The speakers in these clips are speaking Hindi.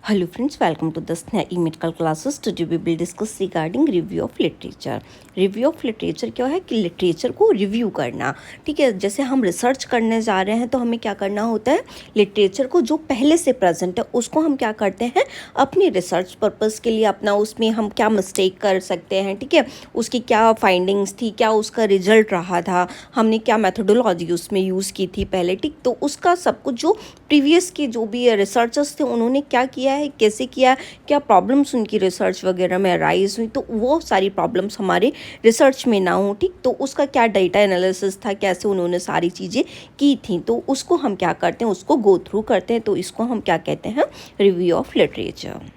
Hello friends, welcome to the SNAE medical classes. Today we will discuss regarding review of literature. Review of literature क्या है कि लिटरेचर को रिव्यू करना। ठीक है, जैसे हम रिसर्च करने जा रहे हैं तो हमें क्या करना होता है, लिटरेचर को जो पहले से प्रेजेंट है उसको हम क्या करते हैं, अपनी रिसर्च पर्पस के लिए अपना उसमें हम क्या मिस्टेक कर सकते हैं, ठीक है, उसकी क्या फाइंडिंग्स थी, क्या उसका रिजल्ट रहा था, हमने क्या मेथोडोलॉजी उसमें यूज़ की थी पहले, ठीक, तो उसका सब कुछ जो प्रीवियस के जो भी रिसर्चर्स थे उन्होंने क्या किया है, कैसे किया, क्या प्रॉब्लम्स उनकी रिसर्च वगैरह में अराइज हुई, तो वो सारी प्रॉब्लम्स हमारे रिसर्च में ना हो, ठीक, तो उसका क्या डेटा एनालिसिस था, कैसे उन्होंने सारी चीज़ें की थी, तो उसको हम क्या करते हैं, उसको गो थ्रू करते हैं, तो इसको हम क्या कहते हैं, review of literature.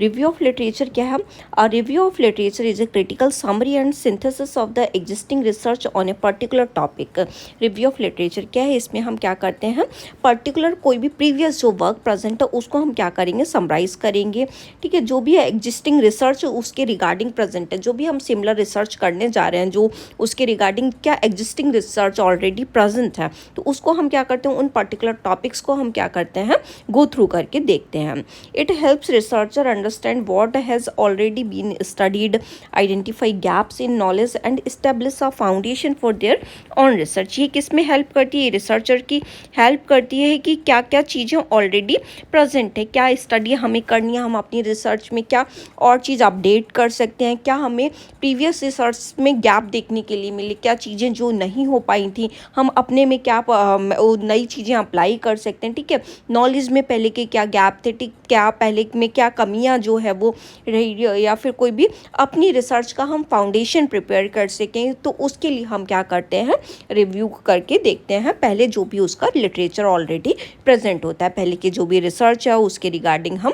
Review of literature क्या है, a review of literature is a critical summary and synthesis of the existing research on a particular topic. Review of literature क्या है, इसमें हम क्या करते हैं, पर्टिकुलर कोई भी प्रीवियस जो वर्क प्रेजेंट है उसको हम क्या करेंगे, समराइज करेंगे, ठीक है, जो भी है एग्जिस्टिंग रिसर्च उसके रिगार्डिंग प्रेजेंट है, जो भी हम सिमिलर रिसर्च करने जा रहे हैं, जो उसके रिगार्डिंग क्या एग्जिस्टिंग रिसर्च ऑलरेडी प्रेजेंट है, तो उसको हम क्या करते हैं, उन पर्टिकुलर टॉपिक्स को हम क्या करते हैं, गो थ्रू करके देखते हैं। It helps researcher understand what has already been studied, identify gaps in knowledge and establish a foundation for their own research। ये किस में हेल्प करती है, रिसर्चर की हेल्प करती है कि क्या क्या चीज़ें ऑलरेडी प्रेजेंट है, क्या स्टडी हमें करनी है, हम अपनी रिसर्च में क्या और चीज़ अपडेट कर सकते हैं, क्या हमें प्रीवियस रिसर्च में गैप देखने के लिए मिले, क्या चीज़ें जो नहीं हो पाई थी हम अपने में क्या नई चीज़ें अप्लाई कर सकते हैं, ठीक है, नॉलेज में पहले के क्या गैप थे, ठीक, क्या पहले में क्या कमियां जो है वो रही, या फिर कोई भी अपनी रिसर्च का हम फाउंडेशन प्रिपेयर कर सकें, तो उसके लिए हम क्या करते हैं, रिव्यू करके देखते हैं पहले जो भी उसका लिटरेचर ऑलरेडी प्रेजेंट होता है, पहले के जो भी रिसर्च है उसके रिगार्डिंग हम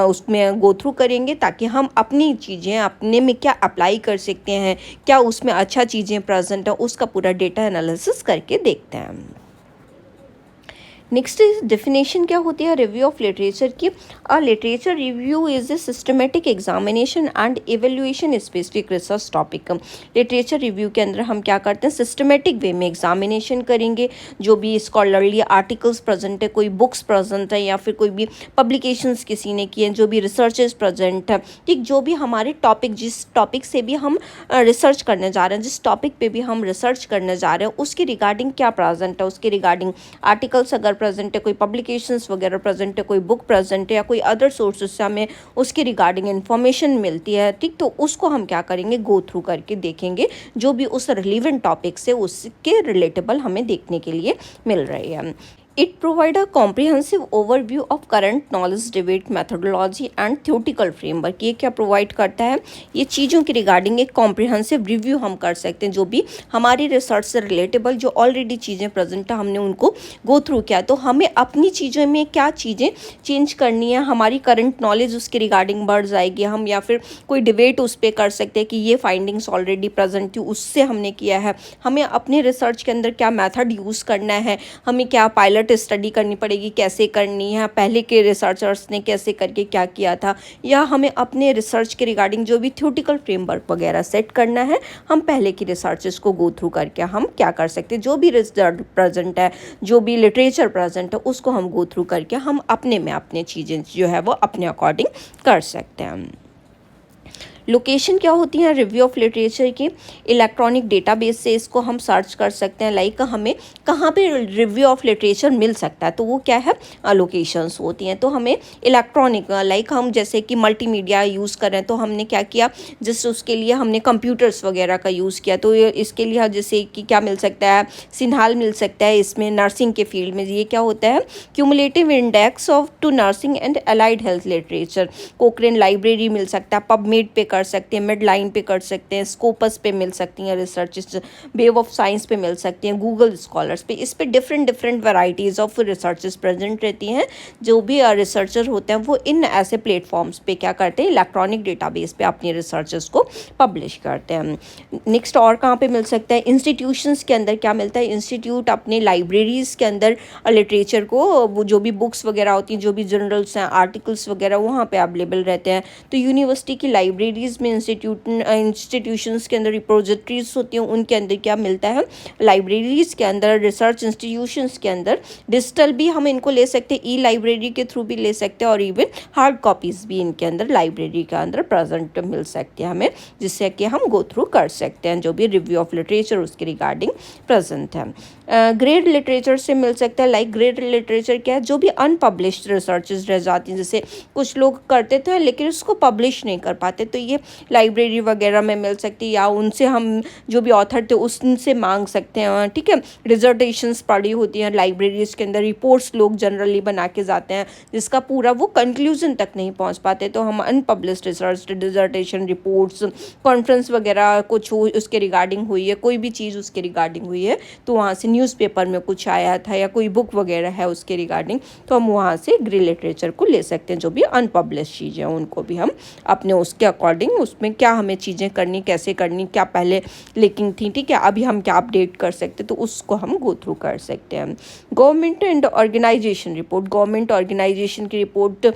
उसमें गो थ्रू करेंगे, ताकि हम अपनी चीज़ें अपने में क्या अप्लाई कर सकते हैं, क्या उसमें अच्छा चीज़ें प्रेजेंट है, उसका पूरा डेटा एनालिसिस करके देखते हैं। नेक्स्ट डेफिनेशन क्या होती है रिव्यू ऑफ लिटरेचर की, अ literature review is a systematic examination and evaluation specific research topic. Literature review के अंदर हम क्या करते हैं, सिस्टमेटिक वे में एग्जामिनेशन करेंगे, जो भी स्कॉलरली आर्टिकल्स प्रेजेंट है, कोई बुक्स प्रेजेंट है, या फिर कोई भी पब्लिकेशंस किसी ने किए हैं, जो भी रिसर्चेस प्रेजेंट है, ठीक, जो भी हमारे टॉपिक, जिस टॉपिक से भी हम रिसर्च करने जा रहे हैं, जिस टॉपिक पे भी हम रिसर्च करने जा रहे हैं उसके रिगार्डिंग क्या प्रेजेंट है, उसके रिगार्डिंग आर्टिकल्स अगर प्रेजेंट है, कोई पब्लिकेशंस वगैरह प्रेजेंट है, कोई बुक प्रेजेंट है, या कोई अदर सोर्सेज से हमें उसके रिगार्डिंग इन्फॉर्मेशन मिलती है, ठीक, तो उसको हम क्या करेंगे, गो थ्रू करके देखेंगे, जो भी उस रिलेवेंट टॉपिक से उसके रिलेटेबल हमें देखने के लिए मिल रही है। It provide a comprehensive overview of current knowledge, debate methodology and theoretical framework। ये क्या प्रोवाइड करता है, ये चीज़ों के रिगार्डिंग एक कॉम्प्रिहेंसिव रिव्यू हम कर सकते हैं, जो भी हमारी रिसर्च से रिलेटेबल जो ऑलरेडी चीज़ें प्रेजेंट है हमने उनको गो थ्रू किया, तो हमें अपनी चीज़ों में क्या चीज़ें चेंज करनी है, हमारी करंट नॉलेज उसके रिगार्डिंग बढ़ जाएगी, हम या फिर कोई डिबेट उस पर कर सकते हैं कि ये फाइंडिंग्स ऑलरेडी प्रेजेंट थी उससे हमने किया है, हमें अपने रिसर्च के अंदर क्या मैथड यूज़ करना है, हमें क्या पायलट स्टडी करनी पड़ेगी, कैसे करनी है, पहले के रिसर्चर्स ने कैसे करके क्या किया था, या हमें अपने रिसर्च के रिगार्डिंग जो भी थ्योरेटिकल फ्रेमवर्क वगैरह सेट करना है, हम पहले की रिसर्चेस को गो थ्रू करके हम क्या कर सकते हैं, जो भी रिसर्च प्रेजेंट है, जो भी लिटरेचर प्रेजेंट है उसको हम गो थ्रू करके हम अपने में अपने चीज़ें जो है वो अपने अकॉर्डिंग कर सकते हैं। लोकेशन क्या होती है रिव्यू ऑफ लिटरेचर की, इलेक्ट्रॉनिक डेटाबेस से इसको हम सर्च कर सकते हैं, लाइक हमें कहाँ पे रिव्यू ऑफ लिटरेचर मिल सकता है, तो वो क्या है, लोकेशंस होती हैं, तो हमें इलेक्ट्रॉनिक लाइक हम जैसे कि मल्टीमीडिया यूज़ कर रहे हैं, तो हमने क्या किया, जिस उसके लिए हमने कंप्यूटर्स वगैरह का यूज़ किया, तो इसके लिए जैसे कि क्या मिल सकता है, सिन्हाल मिल सकता है, इसमें नर्सिंग के फील्ड में ये क्या होता है, cumulative index of to nursing and allied health literature, Cochrane library मिल सकता है, पबमेड पे कर सकते हैं, मिड लाइन पे कर सकते हैं, स्कोपस पे मिल सकती हैं रिसर्च, वेव ऑफ साइंस पे मिल सकती हैं, गूगल स्कॉलर्स पे, इस पे different varieties of researches present रहती हैं, जो भी रिसर्चर होते हैं वो इन ऐसे प्लेटफॉर्म्स पे क्या करते हैं, इलेक्ट्रॉनिक डेटाबेस पे अपनी रिसर्चेस को पब्लिश करते हैं। नेक्स्ट और कहाँ पे मिल सकता है, इंस्टीट्यूशंस के अंदर क्या मिलता है, इंस्टीट्यूट अपने लाइब्रेरीज़ के अंदर लिटरेचर को, वो जो भी बुक्स वगैरह होती हैं, जो भी जर्नल्स हैं, आर्टिकल्स वगैरह वहाँ पे अवेलेबल रहते हैं, तो यूनिवर्सिटी की लाइब्रेरीज यूनिवर्सिटीज़ में इंस्टीट्यूशंस के अंदर रिपोजिटरीज होती हैं, उनके अंदर क्या मिलता है, लाइब्रेरीज़ के अंदर, रिसर्च इंस्टीट्यूशंस के अंदर डिजिटल भी हम इनको ले सकते हैं, ई लाइब्रेरी के थ्रू भी ले सकते हैं, और इवन हार्ड कॉपीज़ भी इनके अंदर लाइब्रेरी के अंदर प्रेजेंट मिल सकती है हमें, जिससे कि हम गो थ्रू कर सकते हैं जो भी रिव्यू ऑफ लिटरेचर उसके रिगार्डिंग प्रेजेंट है। ग्रेड लिटरेचर से मिल सकता है। लाइक ग्रेड लिटरेचर क्या है, जो भी अनपब्लिश्ड रिसर्चेज रह जाती हैं, जैसे कुछ लोग करते थे लेकिन उसको पब्लिश नहीं कर पाते, तो ये लाइब्रेरी वगैरह में मिल सकती है, या उनसे हम जो भी ऑथर थे उनसे मांग सकते हैं, ठीक है। डिजर्टेशंस पढ़ी होती हैं लाइब्रेरीज के अंदर, रिपोर्ट्स लोग जनरली बना के जाते हैं जिसका पूरा वो कंक्लूजन तक नहीं पहुंच पाते, तो हम unpublished research, dissertation, reports, conference वगैरह कुछ उसके रिगार्डिंग हुई है, कोई भी चीज़ उसके रिगार्डिंग हुई है, तो वहाँ से न्यूज़पेपर में कुछ आया था या कोई बुक वगैरह है उसके रिगार्डिंग, तो हम वहाँ से ग्रे लिटरेचर को ले सकते हैं। जो भी अनपब्लिश चीज़ें हैं उनको भी हम अपने उसके अकॉर्डिंग, उसमें क्या हमें चीज़ें करनी, कैसे करनी, क्या पहले लीकिंग थी, ठीक है, अभी हम क्या अपडेट कर सकते, तो उसको हम गो थ्रू कर सकते हैं। Government and organisation report, government organisation की रिपोर्ट,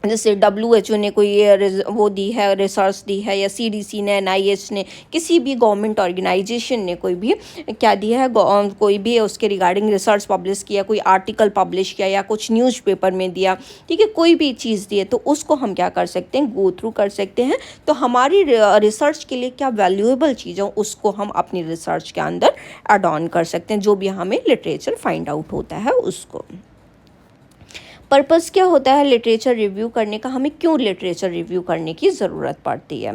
जैसे WHO ने कोई वो दी है, रिसर्च दी है, या CDC ने, NIH ने, किसी भी गवर्नमेंट ऑर्गेनाइजेशन ने कोई भी क्या दिया है, कोई भी उसके रिगार्डिंग रिसर्च पब्लिश किया, कोई आर्टिकल पब्लिश किया, या कुछ न्यूज़पेपर में दिया, ठीक है, कोई भी चीज़ दी है, तो उसको हम क्या कर सकते हैं, गो थ्रू कर सकते हैं। तो हमारी रिसर्च के लिए क्या वैल्यूएबल चीज़ है उसको हम अपनी रिसर्च के अंदर एड ऑन कर सकते हैं, जो भी हमें लिटरेचर फाइंड आउट होता है उसको। पर्पज़ क्या होता है लिटरेचर रिव्यू करने का, हमें क्यों लिटरेचर रिव्यू करने की ज़रूरत पड़ती है।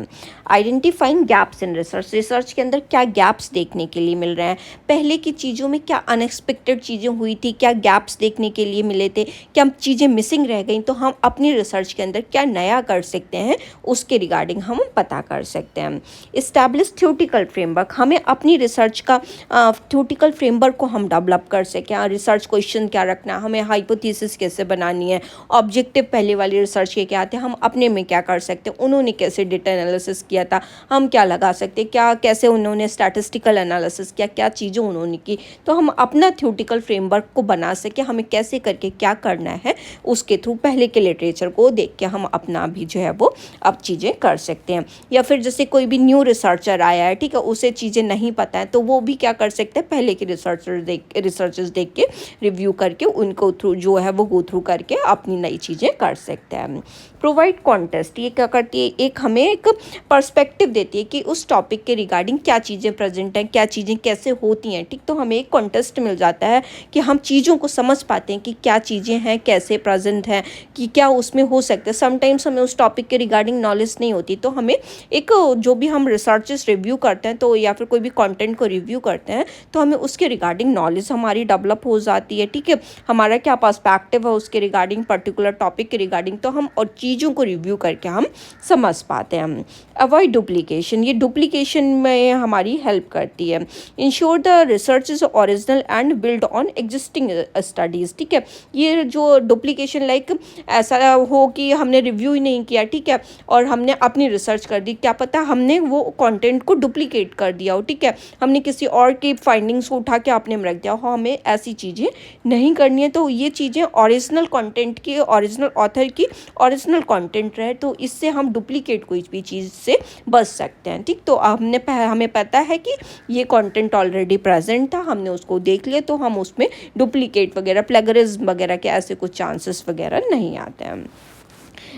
Identifying gaps in research, research के अंदर क्या गैप्स देखने के लिए मिल रहे हैं, पहले की चीज़ों में क्या अनएक्सपेक्टेड चीज़ें हुई थी, क्या गैप्स देखने के लिए मिले थे, क्या चीज़ें मिसिंग रह गई, तो हम अपनी रिसर्च के अंदर क्या नया कर सकते हैं उसके रिगार्डिंग हम पता कर सकते हैं। इस्टेब्लिश थ्योरेटिकल फ्रेमवर्क, हमें अपनी रिसर्च का थ्योरेटिकल फ्रेमवर्क को हम डेवलप कर सकें, रिसर्च क्वेश्चन क्या रखना, हमें हाइपोथेसिस कैसे बनानी है, ऑब्जेक्टिव पहले वाली रिसर्च के क्या थे, हम अपने में क्या कर सकते हैं, उन्होंने कैसे डेटा एनालिसिस किया था, हम क्या लगा सकते, क्या कैसे उन्होंने स्टैटिस्टिकल एनालिसिस किया, क्या चीज़ें उन्होंने की, तो हम अपना थ्योरेटिकल फ्रेमवर्क को बना सके, हमें कैसे करके क्या करना है उसके थ्रू पहले के लिटरेचर को देख के हम अपना भी जो है वो अब चीज़ें कर सकते हैं। या फिर जैसे कोई भी न्यू रिसर्चर आया है, ठीक है, उसे चीज़ें नहीं पता है, तो वो भी क्या कर सकते हैं, पहले के रिसर्चर्स देख के रिव्यू करके उनको थ्रू जो है वो गो थ्रू करके अपनी नई चीज़ें कर सकते हैं। प्रोवाइड कॉन्टेस्ट, ये क्या करती है, एक हमें एक पर्सपेक्टिव देती है कि उस टॉपिक के रिगार्डिंग क्या चीज़ें प्रेजेंट हैं, क्या चीज़ें कैसे होती हैं, ठीक, तो हमें एक कॉन्टेस्ट मिल जाता है कि हम चीज़ों को समझ पाते हैं कि क्या चीज़ें हैं, कैसे प्रेजेंट हैं, कि क्या उसमें हो सकता है। समटाइम्स हमें उस टॉपिक के रिगार्डिंग नॉलेज नहीं होती, तो हमें एक जो भी हम रिसर्चेस रिव्यू करते हैं, तो या फिर कोई भी कंटेंट को रिव्यू करते हैं, तो हमें उसके रिगार्डिंग नॉलेज हमारी डेवलप हो जाती है, ठीक है, हमारा क्या पर्सपेक्टिव है उसके रिगार्डिंग, पर्टिकुलर टॉपिक के रिगार्डिंग, तो हम और चीज़ों को रिव्यू करके हम समझ पाते हैं। अवॉइड डुप्लीकेशन, ये डुप्लीकेशन में हमारी हेल्प करती है। Ensure the research is original and build on existing studies, ठीक है, ये जो डुप्लीकेशन लाइक ऐसा हो कि हमने रिव्यू ही नहीं किया, ठीक है, और हमने अपनी रिसर्च कर दी, क्या पता हमने वो कंटेंट को डुप्लीकेट कर दिया हो, ठीक है, हमने किसी और की फाइंडिंग्स को उठा के अपने में रख दिया हो, हमें ऐसी चीज़ें नहीं करनी है। तो ये चीज़ें ओरिजिनल कंटेंट की, ओरिजिनल ऑथर की ओरिजिनल कंटेंट रहे, तो इससे हम डुप्लीकेट कोई भी चीज़ से बच सकते हैं, ठीक। तो हमें पता है कि ये कंटेंट ऑलरेडी प्रेजेंट था, हमने उसको देख लिया, तो हम उसमें डुप्लीकेट वगैरह, प्लेगरिज्म वगैरह के ऐसे कुछ चांसेस वगैरह नहीं आते हैं।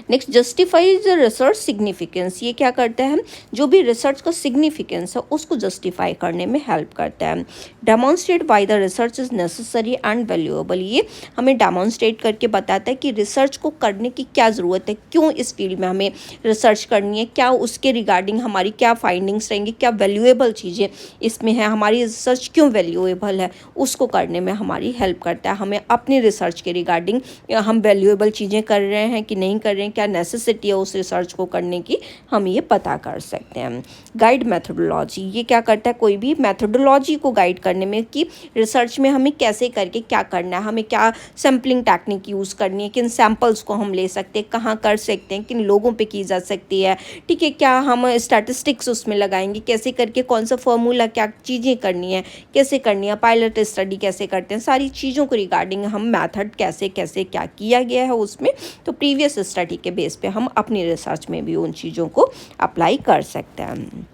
नेक्स्ट, जस्टिफाइज रिसर्च सिग्निफिकेंस, ये क्या करता है, जो भी रिसर्च का सिग्निफिकेंस है उसको जस्टिफाई करने में हेल्प करता है। Demonstrate why the research is necessary and valuable, ये हमें डेमोन्स्ट्रेट करके बताता है कि रिसर्च को करने की क्या ज़रूरत है, क्यों इस फील्ड में हमें रिसर्च करनी है, क्या उसके रिगार्डिंग हमारी क्या फाइंडिंग्स रहेंगी, क्या वैल्यूएबल चीज़ें इसमें है, हमारी रिसर्च क्यों वैल्यूएबल है, उसको करने में हमारी हेल्प करता है। हमें अपनी रिसर्च के रिगार्डिंग हम वैल्यूएबल चीज़ें कर रहे हैं कि नहीं कर रहे हैं, क्या नेसेसिटी है उस रिसर्च को करने की, हम ये पता कर सकते हैं। गाइड मेथोडोलॉजी, ये क्या करता है, कोई भी मेथोडोलॉजी को गाइड करने में कि रिसर्च में हमें कैसे करके क्या करना है, हमें क्या सैम्पलिंग टेक्निक यूज़ करनी है, किन सैम्पल्स को हम ले सकते हैं, कहाँ कर सकते हैं, किन लोगों पे की जा सकती है, ठीक है, क्या हम स्टैटिस्टिक्स उसमें लगाएंगे, कैसे करके कौन सा फॉर्मूला, क्या चीज़ें करनी है, कैसे करनी है, पायलट स्टडी कैसे करते हैं, सारी चीज़ों को रिगार्डिंग हम मैथड कैसे कैसे क्या किया गया है उसमें, तो प्रीवियस स्टडी के बेस पे हम अपनी रिसर्च में भी उन चीज़ों को अप्लाई कर सकते हैं।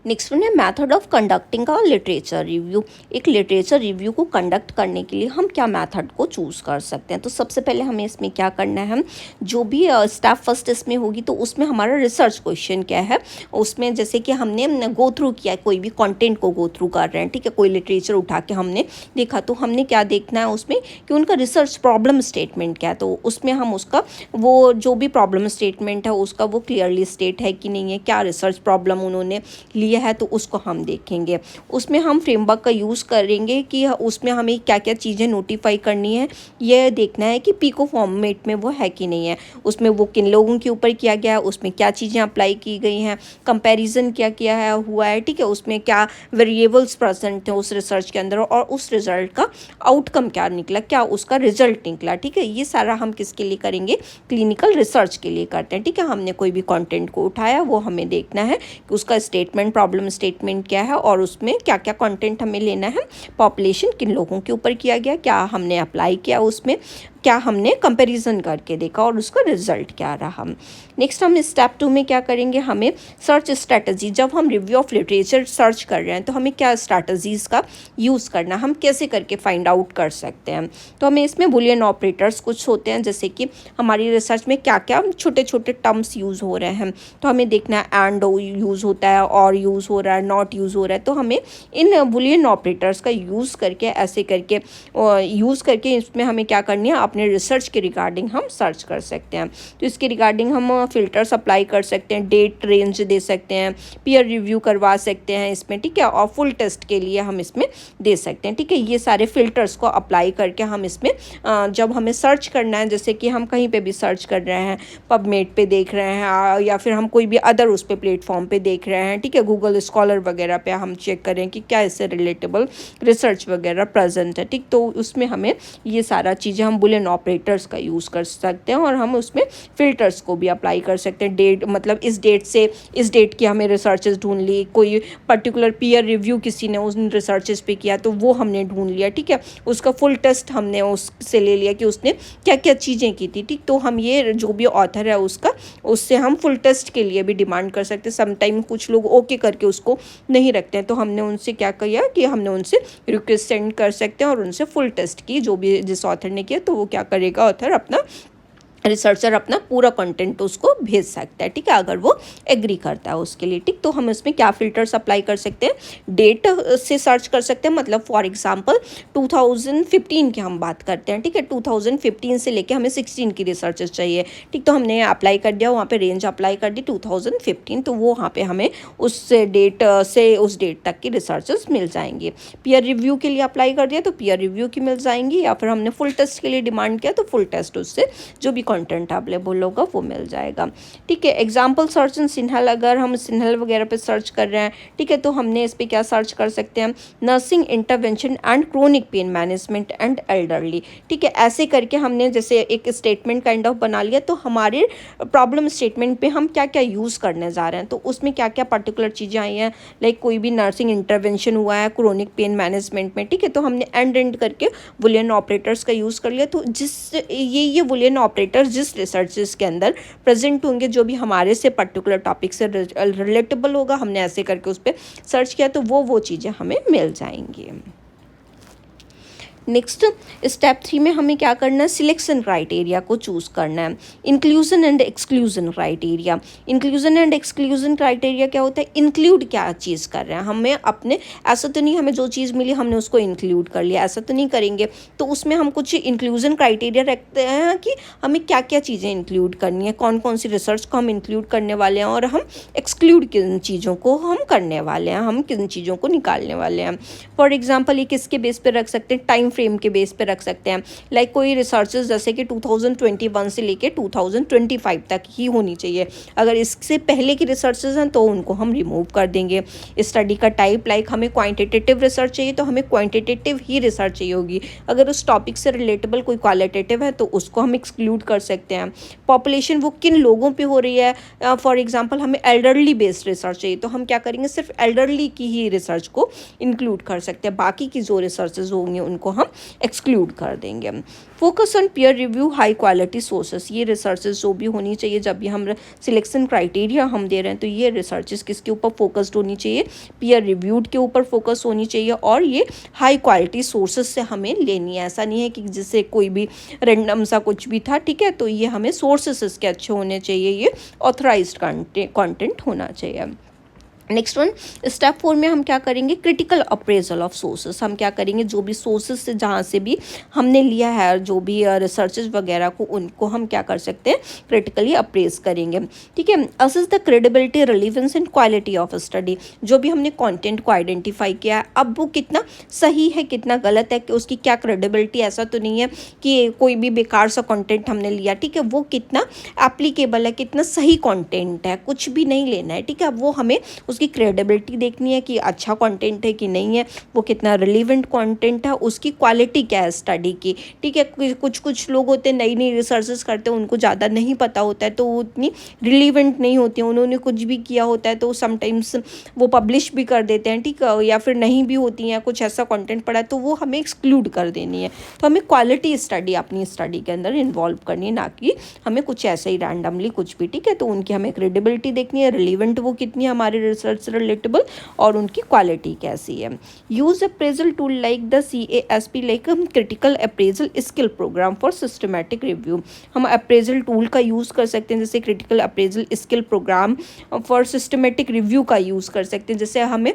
नेक्स्ट वन है मेथड ऑफ कंडक्टिंग का लिटरेचर रिव्यू। एक लिटरेचर रिव्यू को कंडक्ट करने के लिए हम क्या मेथड को चूज़ कर सकते हैं। तो सबसे पहले हमें इसमें क्या करना है, जो भी स्टेप फर्स्ट इसमें होगी तो उसमें हमारा रिसर्च क्वेश्चन क्या है, उसमें जैसे कि हमने गो थ्रू किया, कोई भी कंटेंट को गो थ्रू कर रहे हैं, ठीक है, कोई लिटरेचर उठा के हमने देखा, तो हमने क्या देखना है उसमें कि उनका रिसर्च प्रॉब्लम स्टेटमेंट क्या है। तो उसमें हम उसका वो जो भी प्रॉब्लम स्टेटमेंट है उसका वो क्लियरली स्टेट है कि नहीं है, क्या रिसर्च प्रॉब्लम उन्होंने लिया है, तो उसको हम देखेंगे। उसमें हम फ्रेमवर्क का यूज़ करेंगे कि उसमें हमें क्या क्या चीज़ें नोटिफाई करनी है, यह देखना है कि पीको फॉर्मेट में वो है कि नहीं है, उसमें वो किन लोगों के ऊपर किया गया है, उसमें क्या चीज़ें अप्लाई की गई हैं, कंपैरिजन क्या किया है हुआ है, ठीक है, उसमें क्या वेरिएबल्स प्रेजेंट हैं उस रिसर्च के अंदर, और उस रिजल्ट का आउटकम क्या निकला, क्या उसका रिजल्ट निकला, ठीक है। ये सारा हम किसके लिए करेंगे, क्लिनिकल रिसर्च के लिए करते हैं, ठीक है। हमने कोई भी कंटेंट को उठाया, वो हमें देखना है कि उसका स्टेटमेंट, प्रॉब्लम स्टेटमेंट क्या है और उसमें क्या क्या कंटेंट हमें लेना है, पॉपुलेशन किन लोगों के ऊपर किया गया, क्या हमने अप्लाई किया, उसमें क्या हमने कंपैरिजन करके देखा और उसका रिजल्ट क्या रहा। नेक्स्ट हम स्टेप 2 में क्या करेंगे, हमें सर्च स्ट्रैटेजी, जब हम रिव्यू ऑफ लिटरेचर सर्च कर रहे हैं तो हमें क्या स्ट्रैटेजीज़ का यूज़ करना, हम कैसे करके फाइंड आउट कर सकते हैं। तो हमें इसमें बुलियन ऑपरेटर्स कुछ होते हैं, जैसे कि हमारी रिसर्च में क्या क्या छोटे छोटे टर्म्स यूज़ हो रहे हैं, तो हमें देखना है एंड यूज़ होता है, और यूज़ हो रहा है, नॉट यूज़ हो रहा है, तो हमें इन बुलियन ऑपरेटर्स का यूज़ करके ऐसे करके इसमें हमें क्या करनी है, अपने रिसर्च के रिगार्डिंग हम सर्च कर सकते हैं। तो इसके रिगार्डिंग हम फ़िल्टर्स अप्लाई कर सकते हैं, डेट रेंज दे सकते हैं, पीयर रिव्यू करवा सकते हैं इसमें, ठीक है, और फुल टेस्ट के लिए हम इसमें दे सकते हैं, ठीक है। ये सारे फ़िल्टर्स को अप्लाई करके हम इसमें जब हमें सर्च करना है, जैसे कि हम कहीं पे भी सर्च कर रहे हैं, पबमेड पे देख रहे हैं, या फिर हम कोई भी अदर उस पे प्लेटफॉर्म पे देख रहे हैं, ठीक है, गूगल स्कॉलर वगैरह पे हम चेक करें कि क्या इससे रिलेटेबल रिसर्च वगैरह प्रेजेंट है, ठीक। तो उसमें हमें ये सारा चीज़ें हम बुलियन ऑपरेटर्स का यूज़ कर सकते हैं, और हम उसमें फ़िल्टर्स को भी अप्लाई कर सकते हैं। डेट मतलब इस डेट से इस डेट की हमें रिसर्चेस ढूंढ ली, कोई पर्टिकुलर पीयर रिव्यू किसी ने उन रिसर्चेस पे किया तो वो हमने ढूंढ लिया, ठीक है, उसका फुल टेस्ट हमने उससे ले लिया कि उसने क्या क्या चीज़ें की थी, ठीक। तो हम ये जो भी ऑथर है उसका, उससे हम फुल टेस्ट के लिए भी डिमांड कर सकते हैं। समटाइम कुछ लोग ओके करके उसको नहीं रखते हैं, तो हमने उनसे क्या किया कि हमने उनसे रिक्वेस्ट सेंड कर सकते हैं और उनसे फुल टेस्ट की, जो भी जिस ऑथर ने किया, तो वो क्या करेगा, ऑथर अपना रिसर्चर अपना पूरा कंटेंट उसको भेज सकता है, ठीक है, अगर वो एग्री करता है उसके लिए, ठीक। तो हम इसमें क्या फ़िल्टर्स अप्लाई कर सकते हैं, डेट से सर्च कर सकते हैं, मतलब फॉर एग्जांपल 2015 की हम बात करते हैं, ठीक है, 2015 से लेके हमें 16 की रिसर्चेस चाहिए, ठीक। तो हमने अप्लाई कर दिया, वहाँ पे रेंज अप्लाई कर दी 2015, तो वो वहाँ पे हमें उस डेट से उस डेट तक की रिसर्चेस मिल जाएंगी। पीयर रिव्यू के लिए अप्लाई कर दिया तो पीयर रिव्यू की मिल जाएंगी, या फिर हमने फुल टेस्ट के लिए डिमांड किया तो फुल टेस्ट उससे जो भी कंटेंट अवेलेबल होगा वो मिल जाएगा, ठीक है। एग्जाम्पल सर्च इन सिन्हल, अगर हम सिन्हल वगैरह पे सर्च कर रहे हैं, ठीक है, तो हमने इस पर क्या सर्च कर सकते हैं, nursing intervention and chronic pain management and elderly, ठीक है। ऐसे करके हमने जैसे एक स्टेटमेंट काइंड ऑफ बना लिया, तो हमारे प्रॉब्लम स्टेटमेंट पे हम क्या क्या यूज़ करने जा रहे हैं, तो उसमें क्या क्या पर्टिकुलर चीज़ें आई हैं, लाइक कोई भी नर्सिंग इंटरवेंशन हुआ है क्रोनिक पेन मैनेजमेंट में, ठीक है, तो हमने एंड करके बुलियन ऑपरेटर्स का यूज़ कर लिया। तो ये बुलियन ऑपरेटर्स जिस रिसर्चेस के अंदर प्रेजेंट होंगे, जो भी हमारे से पर्टिकुलर टॉपिक से रिलेटेबल होगा, हमने ऐसे करके उस पर सर्च किया तो वो चीज़ें हमें मिल जाएंगी। नेक्स्ट स्टेप 3 में हमें क्या करना है, सिलेक्शन क्राइटेरिया को चूज़ करना है। Inclusion and exclusion criteria, inclusion and exclusion criteria क्या होता है, इंक्लूड क्या चीज़ कर रहे हैं हमें अपने, ऐसा तो नहीं हमें जो चीज़ मिली हमने उसको इंक्लूड कर लिया, ऐसा तो नहीं करेंगे। तो उसमें हम कुछ इंक्लूजन क्राइटेरिया रखते हैं कि हमें क्या क्या चीज़ें इंक्लूड करनी है, कौन कौन सी रिसर्च को हम इंक्लूड करने वाले हैं, और हम एक्सक्लूड किन चीज़ों को हम करने वाले हैं, हम किन चीज़ों को निकालने वाले हैं। फॉर एग्जाम्पल ये किसके बेस पे रख सकते हैं, टाइम फ्रेम के बेस पे रख सकते हैं, लाइक कोई रिसर्चेस जैसे कि 2021 से लेके 2025 तक ही होनी चाहिए, अगर इससे पहले की रिसर्चेस हैं तो उनको हम रिमूव कर देंगे। स्टडी का टाइप, लाइक हमें क्वांटिटेटिव रिसर्च चाहिए तो हमें क्वांटिटेटिव ही रिसर्च चाहिए होगी, अगर उस टॉपिक से रिलेटेबल कोई क्वालिटेटिव है तो उसको हम एक्सक्लूड कर सकते हैं। पॉपुलेशन वो किन लोगों पे हो रही है, फॉर एग्जांपल हमें एल्डरली बेस्ड रिसर्च चाहिए तो हम क्या करेंगे, सिर्फ एल्डरली की ही रिसर्च को इंक्लूड कर सकते हैं, बाकी की जो रिसर्चेज होंगे उनको हम एक्सक्लूड कर देंगे। Focus on peer review high quality sources, ये रिसर्चेस जो भी होनी चाहिए जब भी हम सिलेक्शन क्राइटेरिया हम दे रहे हैं तो ये रिसर्चेस किसके ऊपर फोकस्ड होनी चाहिए, पीयर रिव्यूड के ऊपर फोकस होनी चाहिए, और ये हाई क्वालिटी सोर्सेस से हमें लेनी है। ऐसा नहीं है कि जिससे कोई भी रैंडम सा कुछ भी था, ठीक है, तो ये हमें सोर्सेस इसके अच्छे होने चाहिए, ये ऑथराइज्ड कंटेंट होना चाहिए। नेक्स्ट वन, स्टेप 4 में हम क्या करेंगे, क्रिटिकल अप्रेजल ऑफ सोर्सेस। हम क्या करेंगे, जो भी सोर्सेस से जहाँ से भी हमने लिया है, जो भी रिसर्चेज वगैरह को, उनको हम क्या कर सकते हैं, क्रिटिकली अप्रेज करेंगे। ठीक है, assess the credibility, relevance and quality of study. जो भी हमने कंटेंट को आइडेंटिफाई किया है, अब वो कितना सही है कितना गलत है, कि उसकी क्या क्रेडिबिलिटी, ऐसा तो नहीं है कि कोई भी बेकार सा कंटेंट हमने लिया, ठीक है, वो कितना एप्लीकेबल है, कितना सही कंटेंट है, कुछ भी नहीं लेना है। ठीक है, वो हमें उसकी क्रेडिबिलिटी देखनी है कि अच्छा कंटेंट है कि नहीं है, वो कितना रिलीवेंट कंटेंट है, उसकी क्वालिटी क्या है स्टडी की। ठीक है, कुछ लोग होते हैं नई नई रिसर्चेस करते हैं, उनको ज़्यादा नहीं पता होता है तो वो उतनी रिलीवेंट नहीं होती हैं, उन्होंने कुछ भी किया होता है तो समटाइम्स वो पब्लिश भी कर देते हैं, ठीक है, या फिर नहीं भी होती हैं, कुछ ऐसा कंटेंट पड़ा है तो वो हमें एक्सक्लूड कर देनी है। तो हमें क्वालिटी स्टडी अपनी स्टडी के अंदर इन्वॉल्व करनी है, ना कि हमें कुछ ऐसे ही रैंडमली कुछ भी। ठीक है, तो उनकी हमें क्रेडिबिलिटी देखनी है, रिलीवेंट वो कितनी है हमारे रिसर्च रिलेटेबल, और उनकी क्वालिटी कैसी है। Use appraisal tool like the CASP, like critical appraisal skill programme for systematic review. हम अप्रेजल टूल का यूज़ कर सकते हैं, जैसे critical appraisal skill programme for systematic review का यूज़ कर सकते हैं। जैसे हमें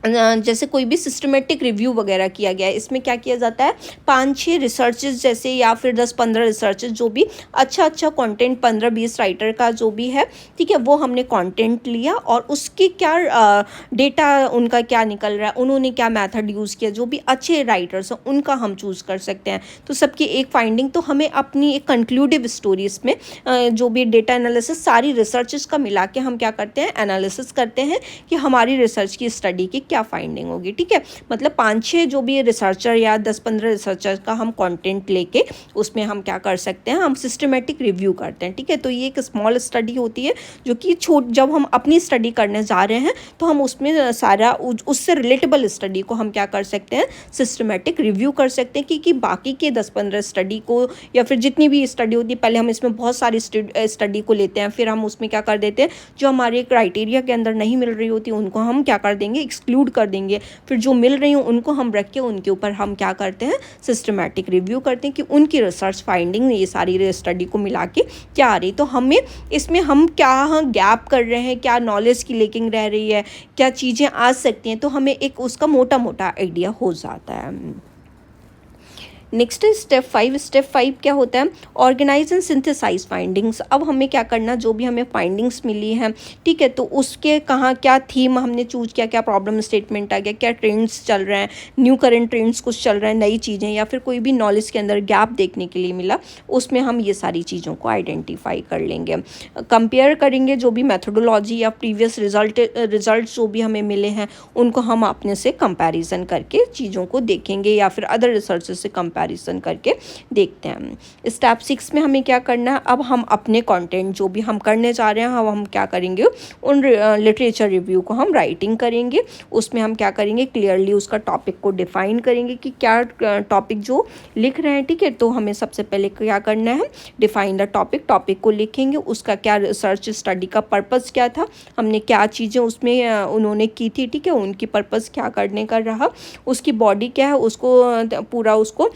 जैसे कोई भी सिस्टमेटिक रिव्यू वगैरह किया गया है, इसमें क्या किया जाता है, 5-6 रिसर्चेज जैसे, या फिर 10-15 रिसर्चेज, जो भी अच्छा कंटेंट 15-20 राइटर का जो भी है, ठीक है, वो हमने कंटेंट लिया और उसके क्या डेटा उनका क्या निकल रहा है, उन्होंने क्या मेथड यूज़ किया, जो भी अच्छे राइटर्स हैं उनका हम चूज़ कर सकते हैं। तो सबकी एक फाइंडिंग, तो हमें अपनी एक कंक्लूडिव स्टोरी इसमें जो भी डेटा एनालिसिस सारी रिसर्चेज का मिला के हम क्या करते हैं, एनालिसिस करते हैं कि हमारी रिसर्च की स्टडी की क्या फाइंडिंग होगी। ठीक है, मतलब 5-6 जो भी रिसर्चर या 10-15 रिसर्चर का हम कंटेंट लेके उसमें हम क्या कर सकते हैं, हम सिस्टमेटिक रिव्यू करते हैं। ठीक है, तो ये एक स्मॉल स्टडी होती है जो कि जब हम अपनी स्टडी करने जा रहे हैं तो हम उसमें सारा उससे रिलेटेबल स्टडी को हम क्या कर सकते हैं, सिस्टमेटिक रिव्यू कर सकते हैं। क्योंकि बाकी के 10-15 स्टडी को या फिर जितनी भी स्टडी होती है, पहले हम इसमें बहुत सारी स्टडी को लेते हैं, फिर हम उसमें क्या कर देते हैं, जो हमारे क्राइटेरिया के अंदर नहीं मिल रही होती उनको हम क्या कर देंगे, एक्सक्लूड कर देंगे। फिर जो मिल रही हैं उनको हम रख के उनके ऊपर हम क्या करते हैं, सिस्टमैटिक रिव्यू करते हैं कि उनकी रिसर्च फाइंडिंग ये सारी स्टडी को मिला के क्या आ रही। तो हमें इसमें हम क्या गैप कर रहे हैं, क्या नॉलेज की लेकिंग रह रही है, क्या चीज़ें आ सकती हैं, तो हमें एक उसका मोटा मोटा आइडिया हो जाता है। Next step 5। स्टेप 5 क्या होता है, ऑर्गेनाइज एंड सिंथेसाइज फाइंडिंग्स। अब हमें क्या करना, जो भी हमें फाइंडिंग्स मिली हैं, ठीक है, तो उसके कहाँ क्या थीम हमने चूज किया, क्या प्रॉब्लम स्टेटमेंट आ गया, क्या ट्रेंड्स चल रहे हैं, न्यू करंट ट्रेंड्स कुछ चल रहे हैं, नई चीज़ें, या फिर कोई भी नॉलेज के अंदर गैप देखने के लिए मिला, उसमें हम ये सारी चीज़ों को आइडेंटिफाई कर लेंगे। कंपेयर करेंगे जो भी मैथडोलॉजी या प्रीवियस रिजल्ट जो भी हमें मिले हैं उनको हम अपने से कंपैरिजन करके चीज़ों को देखेंगे, या फिर अदर रिसर्चेस से कंपेरिजन करके देखते हैं। स्टेप 6 में हमें क्या करना है, अब हम अपने कंटेंट जो भी हम करने जा रहे हैं हम क्या करेंगे, उन लिटरेचर रिव्यू को हम राइटिंग करेंगे। उसमें हम क्या करेंगे, क्लियरली उसका टॉपिक को डिफाइन करेंगे कि क्या टॉपिक जो लिख रहे हैं। ठीक है, तो हमें सबसे पहले क्या करना है, डिफाइन द टॉपिक को लिखेंगे, उसका क्या रिसर्च स्टडी का पर्पस क्या था, हमने क्या चीज़ें उसमें उन्होंने की थी, ठीक है, उनकी पर्पस क्या करने का रहा, उसकी बॉडी क्या है, उसको पूरा उसको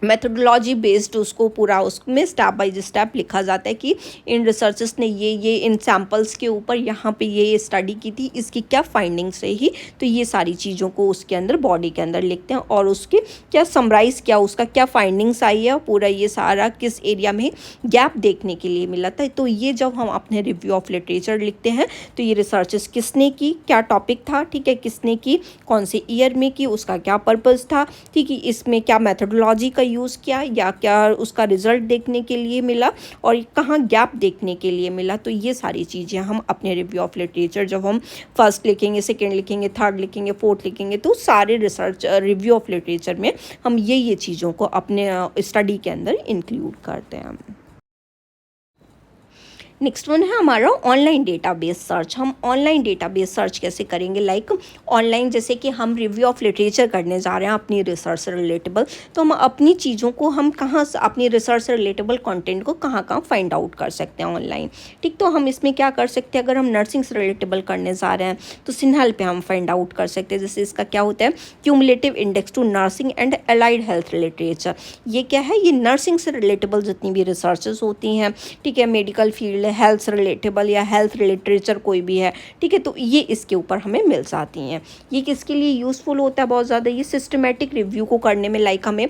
मेथडोलॉजी बेस्ड उसको पूरा उसमें स्टेप बाय स्टेप लिखा जाता है कि इन रिसर्चेस ने ये इन सैम्पल्स के ऊपर यहाँ पे ये स्टडी की थी, इसकी क्या फाइंडिंग्स रही। तो ये सारी चीज़ों को उसके अंदर बॉडी के अंदर लिखते हैं और उसके क्या समराइज़ किया, उसका क्या फाइंडिंग्स आई है, पूरा ये सारा किस एरिया में गैप देखने के लिए मिला था। तो ये जब हम अपने रिव्यू ऑफ लिटरेचर लिखते हैं तो ये रिसर्चेस किसने की, क्या टॉपिक था, ठीक है, किसने की, कौन से ईयर में की, उसका क्या पर्पज़ था, ठीक है, इसमें क्या मेथडोलॉजी का यूज़ किया, या क्या उसका रिजल्ट देखने के लिए मिला, और कहाँ गैप देखने के लिए मिला। तो ये सारी चीज़ें हम अपने रिव्यू ऑफ लिटरेचर जब हम फर्स्ट लिखेंगे, सेकेंड लिखेंगे, थर्ड लिखेंगे, फोर्थ लिखेंगे, तो सारे रिसर्च रिव्यू ऑफ लिटरेचर में हम ये चीज़ों को अपने स्टडी के अंदर इंक्लूड करते हैं। नेक्स्ट वन है हमारा ऑनलाइन डेटाबेस सर्च। हम ऑनलाइन डेटाबेस सर्च कैसे करेंगे, लाइक ऑनलाइन जैसे कि हम रिव्यू ऑफ लिटरेचर करने जा रहे हैं अपनी रिसर्च से रिलेटेबल, तो हम अपनी चीज़ों को हम कहाँ से अपनी रिसर्च से रिलेटेबल कंटेंट को कहाँ कहाँ फाइंड आउट कर सकते हैं ऑनलाइन। ठीक, तो हम इसमें क्या कर सकते हैं, अगर हम नर्सिंग से रिलेटेबल करने जा रहे हैं तो सिन्हल पे हम फाइंड आउट कर सकते हैं। जैसे इसका क्या होता है, cumulative index to nursing and allied health literature. ये क्या है, ये नर्सिंग से रिलेटेबल जितनी भी रिसर्चेस होती हैं, ठीक है, मेडिकल फील्ड, हेल्थ से रिलेटेबल या हेल्थ लिटरेचर कोई भी है, ठीक है, तो ये इसके ऊपर हमें मिल जाती हैं। ये किसके लिए यूज़फुल होता है बहुत ज़्यादा, ये सिस्टमेटिक रिव्यू को करने में, लाइक हमें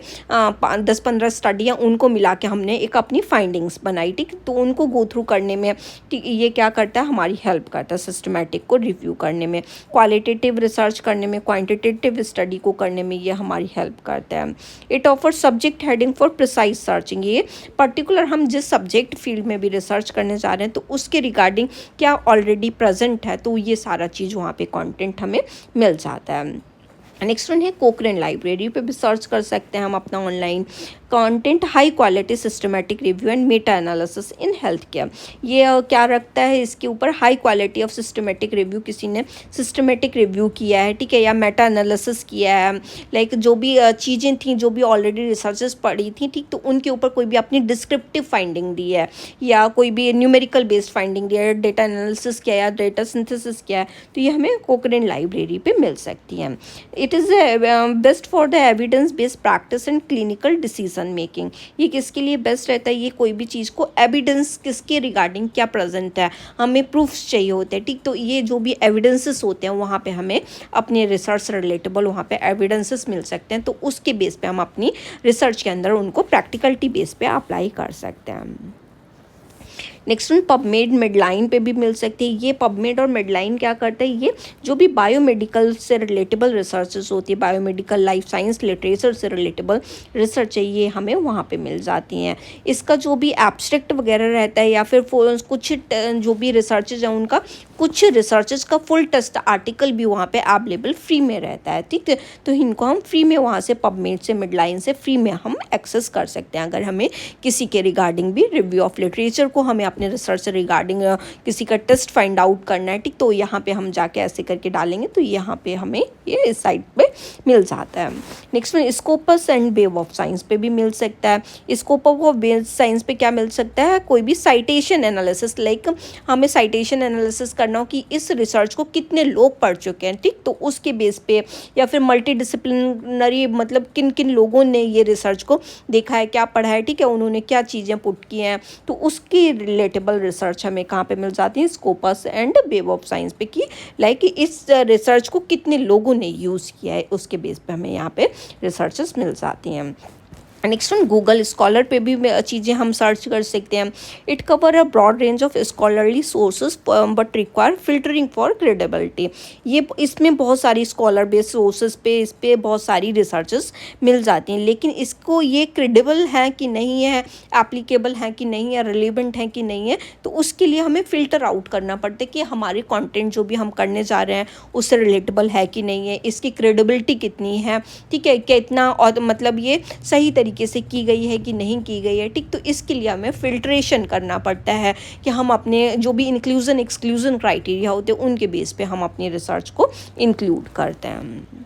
10-15 स्टडियाँ उनको मिला के हमने एक अपनी फाइंडिंग्स बनाई, ठीक, तो उनको गो थ्रू करने में, ठीक, ये क्या करता है, हमारी हेल्प करता है सिस्टमेटिक को रिव्यू करने में, क्वालिटेटिव रिसर्च करने में, क्वांटिटेटिव स्टडी को करने में ये हमारी हेल्प करता है। It offer subject heading for precise searching. ये पर्टिकुलर हम जिस सब्जेक्ट फील्ड में भी रिसर्च करने जा रहे हैं तो उसके रिगार्डिंग क्या ऑलरेडी प्रेजेंट है, तो ये सारा चीज़ वहाँ पे कंटेंट हमें मिल जाता है। नेक्स्ट वन है कोक्रेन लाइब्रेरी पे भी सर्च कर सकते हैं हम अपना online content, high quality systematic review and Meta analysis in health care. ये क्या रखता है इसके ऊपर, high quality of systematic review, किसी ने सिस्टमेटिक रिव्यू किया है, ठीक है, या मेटा एनालिसिस किया है, लाइक जो भी चीज़ें थी, जो भी ऑलरेडी रिसर्चेस पढ़ी थी, ठीक, तो उनके ऊपर कोई भी अपनी डिस्क्रिप्टिव फाइंडिंग दी है या कोई भी न्यूमेरिकल बेस्ड फाइंडिंग दिया है, डेटा एनालिसिस किया या डेटा सिंथेसिस किया है, तो ये हमें कोक्रेन लाइब्रेरी पे मिल सकती है। It is best for the evidence based practice and clinical decision making. ये किसके लिए बेस्ट रहता है, ये कोई भी चीज़ को एविडेंस किसके रिगार्डिंग क्या प्रेजेंट है, हमें प्रूफ्स चाहिए होते हैं, ठीक, तो ये जो भी एविडेंसेस होते हैं वहाँ पे हमें अपने रिसर्च से रिलेटेबल वहाँ पे एविडेंसेस मिल सकते हैं, तो उसके बेस पे हम अपनी रिसर्च के अंदर उनको प्रैक्टिकलिटी बेस पे अप्लाई कर सकते हैं। नेक्स्ट वन पबमेड मेडलाइन पे भी मिल सकती है। ये पबमेड और मेडलाइन क्या करता है, ये जो भी बायोमेडिकल से रिलेटेबल रिसर्चेस होती है, बायोमेडिकल लाइफ साइंस लिटरेचर से रिलेटेबल रिसर्च है, ये हमें वहाँ पे मिल जाती हैं। इसका जो भी एब्स्ट्रैक्ट वगैरह रहता है या फिर कुछ जो भी रिसर्चेज हैं उनका कुछ रिसर्चेज का फुल टेस्ट आर्टिकल भी वहाँ पे अवेलेबल फ्री में रहता है, ठीक है, तो इनको हम फ्री में वहाँ से पबमेड से मेडलाइन से फ्री में हम एक्सेस कर सकते हैं। अगर हमें किसी के रिगार्डिंग भी रिव्यू ऑफ लिटरेचर को हमें अपने रिसर्च से रिगार्डिंग किसी का टेस्ट फाइंड आउट करना है, ठीक, तो यहाँ पे हम जाके ऐसे करके डालेंगे तो यहाँ पे हमें ये इस साइट पे मिल जाता है। नेक्स्ट में Scopus and web of science पे भी मिल सकता है। स्कोप ऑफ वेब साइंस पे क्या मिल सकता है, कोई भी साइटेशन एनालिसिस, लाइक हमें साइटेशन एनालिसिस करना हो कि इस रिसर्च को कितने लोग पढ़ चुके हैं, ठीक, तो उसके बेस पे, या फिर मल्टी डिसिप्लिनरी, मतलब किन किन लोगों ने ये रिसर्च को देखा है, क्या पढ़ा है, ठीक है, उन्होंने क्या चीज़ें पुट की हैं, तो उसकी रिलेटेबल रिसर्च हमें कहाँ पे मिल जाती है, Scopus and web of science पे, कि लाइक इस रिसर्च को कितने लोगों ने यूज़ किया है, उसके बेस पे हमें यहाँ पे रिसर्चेस मिल जाती हैं। नेक्स्ट वन गूगल स्कॉलर पे भी चीज़ें हम सर्च कर सकते हैं। It cover a broad range of scholarly sources but require filtering for credibility. ये इसमें बहुत सारी स्कॉलर बेस्ड सोर्सेज पे इस पे बहुत सारी रिसर्चेस मिल जाती हैं, लेकिन इसको ये क्रेडिबल है कि नहीं है, एप्लीकेबल है कि नहीं है, रिलेवेंट है कि नहीं है, तो उसके लिए हमें फ़िल्टर आउट करना पड़ता है कि हमारे कंटेंट जो भी हम करने जा रहे हैं उससे रिलेटेबल है कि नहीं है, इसकी क्रेडिबिलिटी कितनी है, ठीक है, कितना और मतलब ये सही तरीके से की गई है कि नहीं की गई है, ठीक, तो इसके लिए हमें फिल्ट्रेशन करना पड़ता है कि हम अपने जो भी इंक्लूजन एक्सक्लूजन क्राइटेरिया होते हैं उनके बेस पे हम अपनी रिसर्च को इंक्लूड करते हैं।